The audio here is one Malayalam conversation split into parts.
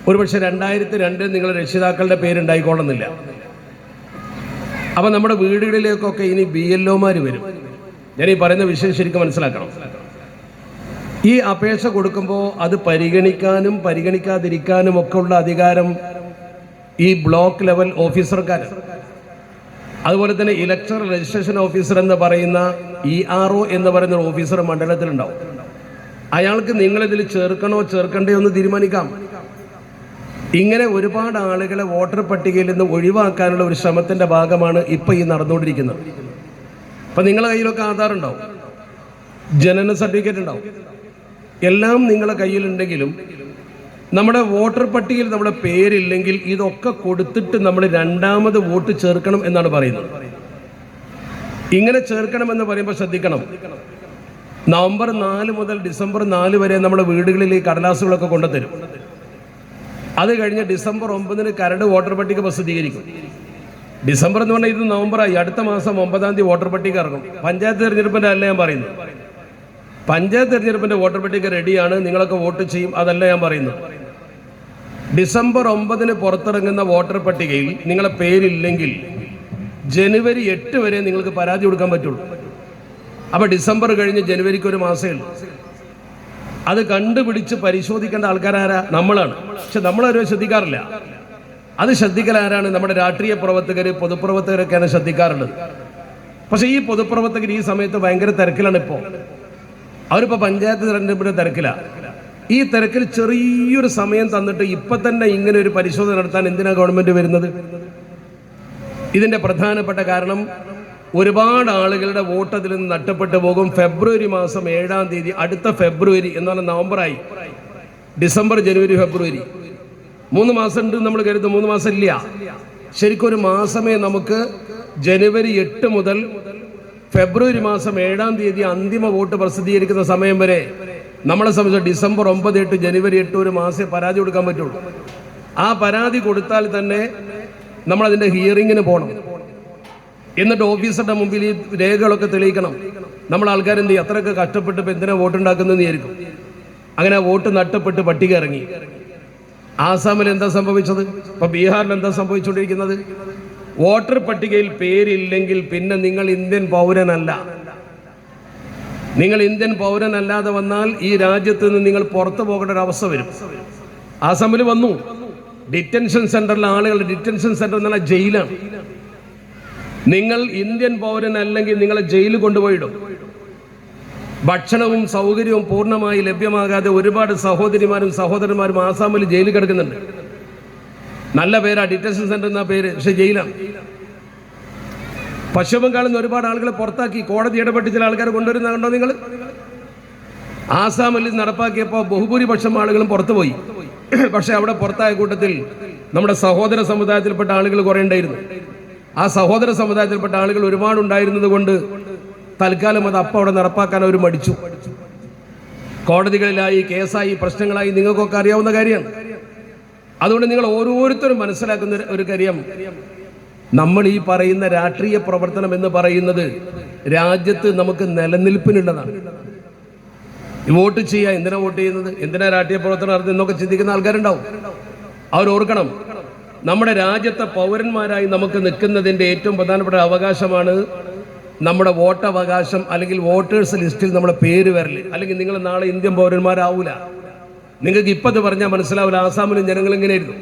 ഒരുപക്ഷെ 2002 നിങ്ങളുടെ രക്ഷിതാക്കളുടെ പേരുണ്ടായിക്കൊള്ളുന്നില്ല. അപ്പം നമ്മുടെ വീടുകളിലേക്കൊക്കെ ഇനി BLOമാർ വരും. ഞാൻ ഈ പറയുന്ന വിഷയം ശരിക്കും മനസ്സിലാക്കണം. ഈ അപേക്ഷ കൊടുക്കുമ്പോൾ അത് പരിഗണിക്കാനും പരിഗണിക്കാതിരിക്കാനും ഒക്കെ ഉള്ള അധികാരം ഈ ബ്ലോക്ക് ലെവൽ ഓഫീസർക്കാർ, അതുപോലെ തന്നെ ഇലക്ഷൻ രജിസ്ട്രേഷൻ ഓഫീസർ എന്ന് പറയുന്ന ERO എന്ന് പറയുന്ന ഒരു ഓഫീസർ മണ്ഡലത്തിലുണ്ടാവും. അയാൾക്ക് നിങ്ങളിതിൽ ചേർക്കണോ ചേർക്കണ്ടയോ എന്ന് തീരുമാനിക്കാം. ഇങ്ങനെ ഒരുപാട് ആളുകളെ വോട്ടർ പട്ടികയിൽ നിന്ന് ഒഴിവാക്കാനുള്ള ഒരു ശ്രമത്തിൻ്റെ ഭാഗമാണ് ഇപ്പോൾ ഈ നടന്നുകൊണ്ടിരിക്കുന്നത്. അപ്പം നിങ്ങളുടെ കയ്യിലൊക്കെ ആധാർ ഉണ്ടാവും, ജനന സർട്ടിഫിക്കറ്റ് ഉണ്ടാവും, എല്ലാം നിങ്ങളുടെ കയ്യിലുണ്ടെങ്കിലും നമ്മുടെ വോട്ടർ പട്ടികയിൽ നമ്മുടെ പേരില്ലെങ്കിൽ ഇതൊക്കെ കൊടുത്തിട്ട് നമ്മൾ രണ്ടാമത് വോട്ട് ചേർക്കണം എന്നാണ് പറയുന്നത്. ഇങ്ങനെ ചേർക്കണമെന്ന് പറയുമ്പോൾ ശ്രദ്ധിക്കണം, നവംബർ 4 മുതൽ ഡിസംബർ 4 വരെ നമ്മുടെ വീടുകളിൽ ഈ കടലാസുകളൊക്കെ കൊണ്ടുതരും. അത് കഴിഞ്ഞ് ഡിസംബർ 9 കരട് വോട്ടർ പട്ടിക പ്രസിദ്ധീകരിക്കും. ഡിസംബർ എന്ന് പറഞ്ഞാൽ ഇത് നവംബറായി, അടുത്ത മാസം 9-ാം തീയതി വോട്ടർ പട്ടിക ഇറങ്ങും. പഞ്ചായത്ത് തെരഞ്ഞെടുപ്പിൻ്റെ അല്ല ഞാൻ പറയുന്നത്. പഞ്ചായത്ത് തെരഞ്ഞെടുപ്പിൻ്റെ വോട്ടർ പട്ടിക റെഡിയാണ്, നിങ്ങളൊക്കെ വോട്ട് ചെയ്യും, അതല്ല ഞാൻ പറയുന്നത്. ഡിസംബർ 9 പുറത്തിറങ്ങുന്ന വോട്ടർ പട്ടികയിൽ നിങ്ങളെ പേരില്ലെങ്കിൽ ജനുവരി 8 വരെ നിങ്ങൾക്ക് പരാതി കൊടുക്കാൻ പറ്റുള്ളൂ. അപ്പോൾ ഡിസംബർ കഴിഞ്ഞ് ജനുവരിക്ക് ഒരു മാസമേ ഉള്ളൂ. അത് കണ്ടുപിടിച്ച് പരിശോധിക്കേണ്ട ആൾക്കാരാരാ? നമ്മളാണ്. പക്ഷെ നമ്മളാരും ശ്രദ്ധിക്കാറില്ല. അത് ശ്രദ്ധിക്കലാരാണ്? നമ്മുടെ രാഷ്ട്രീയ പ്രവർത്തകർ, പൊതുപ്രവർത്തകരൊക്കെയാണ് ശ്രദ്ധിക്കാറുള്ളത്. പക്ഷേ ഈ പൊതുപ്രവർത്തകർ ഈ സമയത്ത് ഭയങ്കര തിരക്കിലാണ്. അവരിപ്പോൾ പഞ്ചായത്ത് തെരഞ്ഞെടുപ്പിൻ്റെ തിരക്കിലാണ്. ഈ തിരക്കിൽ ചെറിയൊരു സമയം തന്നിട്ട് ഇപ്പം തന്നെ ഇങ്ങനെ ഒരു പരിശോധന നടത്താൻ എന്തിനാണ് ഗവൺമെൻറ് വരുന്നത്? ഇതിൻ്റെ പ്രധാനപ്പെട്ട കാരണം ഒരുപാട് ആളുകളുടെ വോട്ട് അതിൽ നിന്ന് നഷ്ടപ്പെട്ടു പോകും. ഫെബ്രുവരി മാസം 7-ാം തീയതി, അടുത്ത ഫെബ്രുവരി എന്ന് പറഞ്ഞാൽ നവംബറായി, ഡിസംബർ, ജനുവരി, ഫെബ്രുവരി 3 മാസം ഉണ്ട് നമ്മൾ കരുതും. 3 മാസം ഇല്ല, ശരിക്കും ഒരു മാസമേ നമുക്ക്. ജനുവരി 8 മുതൽ ഫെബ്രുവരി മാസം 7-ാം തീയതി അന്തിമ വോട്ട് പ്രസിദ്ധീകരിക്കുന്ന സമയം വരെ നമ്മളെ സംബന്ധിച്ച് ഡിസംബർ 9, 8, ജനുവരി 8 ഒരു മാസമേ പരാതി കൊടുക്കാൻ പറ്റുള്ളൂ. ആ പരാതി കൊടുത്താൽ തന്നെ നമ്മളതിൻ്റെ ഹിയറിങ്ങിന് പോകണം. എന്നിട്ട് ഓഫീസറുടെ മുമ്പിൽ ഈ രേഖകളൊക്കെ തെളിയിക്കണം. നമ്മൾ ആൾക്കാരെന്ത് ചെയ്യും? അത്രയൊക്കെ കഷ്ടപ്പെട്ട് ഇപ്പം എന്തിനാ വോട്ടുണ്ടാക്കുന്നതെന്ന് വിചാരിക്കും. അങ്ങനെ വോട്ട് നഷ്ടപ്പെട്ട് പട്ടിക ഇറങ്ങി. ആസാമിൽ എന്താ സംഭവിച്ചത്? ഇപ്പം ബീഹാറിൽ എന്താ സംഭവിച്ചുകൊണ്ടിരിക്കുന്നത്? വോട്ടർ പട്ടികയിൽ പേരില്ലെങ്കിൽ പിന്നെ നിങ്ങൾ ഇന്ത്യൻ പൗരനല്ല. നിങ്ങൾ ഇന്ത്യൻ പൗരനല്ലാതെ വന്നാൽ ഈ രാജ്യത്ത് നിന്ന് നിങ്ങൾ പുറത്തു പോകേണ്ട ഒരു അവസ്ഥ വരും. ആസാമിൽ വന്നു. ഡിറ്റൻഷൻ സെന്ററിലെ ആളുകൾ, ഡിറ്റൻഷൻ സെന്റർ എന്ന് പറഞ്ഞാൽ ജയിലാണ്. നിങ്ങൾ ഇന്ത്യൻ പൗരനല്ലെങ്കിൽ നിങ്ങളെ ജയിലിൽ കൊണ്ടുപോയിടും. ഭക്ഷണവും സൗകര്യവും പൂർണ്ണമായി ലഭ്യമാകാതെ ഒരുപാട് സഹോദരിമാരും സഹോദരന്മാരും ആസാമിൽ ജയിലിൽ കിടക്കുന്നുണ്ട്. നല്ല പേരാ ഡിറ്റൻഷൻ സെന്റർ എന്ന പേര്, പക്ഷെ ജയിലാണ്. പശ്ചിമ ബംഗാളിൽ നിന്ന് ഒരുപാട് ആളുകളെ പുറത്താക്കി, കോടതി ഇടപെട്ട് ചില ആൾക്കാർ കൊണ്ടുവരുന്ന കണ്ടോ നിങ്ങൾ? ആസാമിൽ നടപ്പാക്കിയപ്പോൾ ബഹുഭൂരിപക്ഷം ആളുകളും പുറത്തുപോയി. പക്ഷെ അവിടെ പുറത്തായ കൂട്ടത്തിൽ നമ്മുടെ സഹോദര സമുദായത്തിൽപ്പെട്ട ആളുകൾ കുറേ ഉണ്ടായിരുന്നു. ആ സഹോദര സമുദായത്തിൽപ്പെട്ട ആളുകൾ ഒരുപാടുണ്ടായിരുന്നത് കൊണ്ട് തൽക്കാലം അത് അപ്പം അവിടെ നടപ്പാക്കാൻ അവർ മടിച്ചു. കോടതികളിലായി, കേസായി, പ്രശ്നങ്ങളായി, നിങ്ങൾക്കൊക്കെ അറിയാവുന്ന കാര്യമാണ്. അതുകൊണ്ട് നിങ്ങൾ ഓരോരുത്തരും മനസ്സിലാക്കുന്ന ഒരു കാര്യം, നമ്മൾ ഈ പറയുന്ന രാഷ്ട്രീയ പ്രവർത്തനം എന്ന് പറയുന്നത് രാജ്യത്ത് നമുക്ക് നിലനിൽപ്പിനുള്ളതാണ്. വോട്ട് ചെയ്യുക, എന്തിനാ വോട്ട് ചെയ്യുന്നത്, എന്തിനാ രാഷ്ട്രീയ പ്രവർത്തനം നടത്തുന്നത് എന്നൊക്കെ ചിന്തിക്കുന്ന ആൾക്കാരുണ്ടാവും. അവരോർക്കണം, നമ്മുടെ രാജ്യത്തെ പൗരന്മാരായി നമുക്ക് നിൽക്കുന്നതിൻ്റെ ഏറ്റവും പ്രധാനപ്പെട്ട അവകാശമാണ് നമ്മുടെ വോട്ടവകാശം, അല്ലെങ്കിൽ വോട്ടേഴ്സ് ലിസ്റ്റിൽ നമ്മുടെ പേര് വരല്. അല്ലെങ്കിൽ നിങ്ങൾ നാളെ ഇന്ത്യൻ പൗരന്മാരാവൂല. നിങ്ങൾക്ക് ഇപ്പത് പറഞ്ഞാൽ മനസ്സിലാവില്ല. ആസാമിലും ജനങ്ങൾ എങ്ങനെയായിരുന്നു?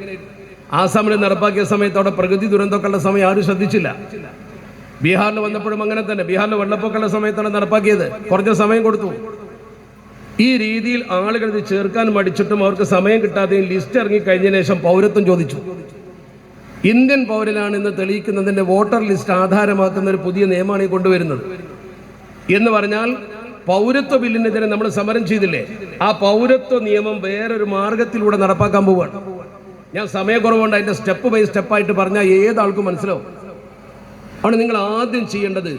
ആസാമിൽ നടപ്പാക്കിയ സമയത്ത് അവിടെ പ്രകൃതി ദുരന്തമൊക്കെയുള്ള സമയം ആരും ശ്രദ്ധിച്ചില്ല. ബീഹാറിൽ വന്നപ്പോഴും അങ്ങനെ തന്നെ. ബീഹാറിൽ വെള്ളപ്പൊക്കമുള്ള സമയത്താണ് നടപ്പാക്കിയത്, കുറഞ്ഞ സമയം കൊടുത്തു. ഈ രീതിയിൽ ആളുകൾ ഇത് ചേർക്കാൻ മടിച്ചിട്ടും അവർക്ക് സമയം കിട്ടാതെയും ലിസ്റ്റ് ഇറങ്ങിക്കഴിഞ്ഞതിന് ശേഷം പൗരത്വം ചോദിച്ചു. ഇന്ത്യൻ പൗരനാണെന്ന് തെളിയിക്കുന്നതിൻ്റെ വോട്ടർ ലിസ്റ്റ് ആധാരമാക്കുന്ന ഒരു പുതിയ നിയമമാണ് ഈ കൊണ്ടുവരുന്നത്. എന്ന് പറഞ്ഞാൽ പൗരത്വ ബില്ലിനെതിരെ നമ്മൾ സമരം ചെയ്തില്ലേ, ആ പൗരത്വ നിയമം വേറൊരു മാർഗത്തിലൂടെ നടപ്പാക്കാൻ പോവുകയാണ്. ഞാൻ സമയക്കുറവുകൊണ്ട് അതിൻ്റെ സ്റ്റെപ്പ് ബൈ സ്റ്റെപ്പായിട്ട് പറഞ്ഞാൽ ഏതാൾക്കും മനസ്സിലാവും. ആണ് നിങ്ങൾ ആദ്യം ചെയ്യേണ്ടത്.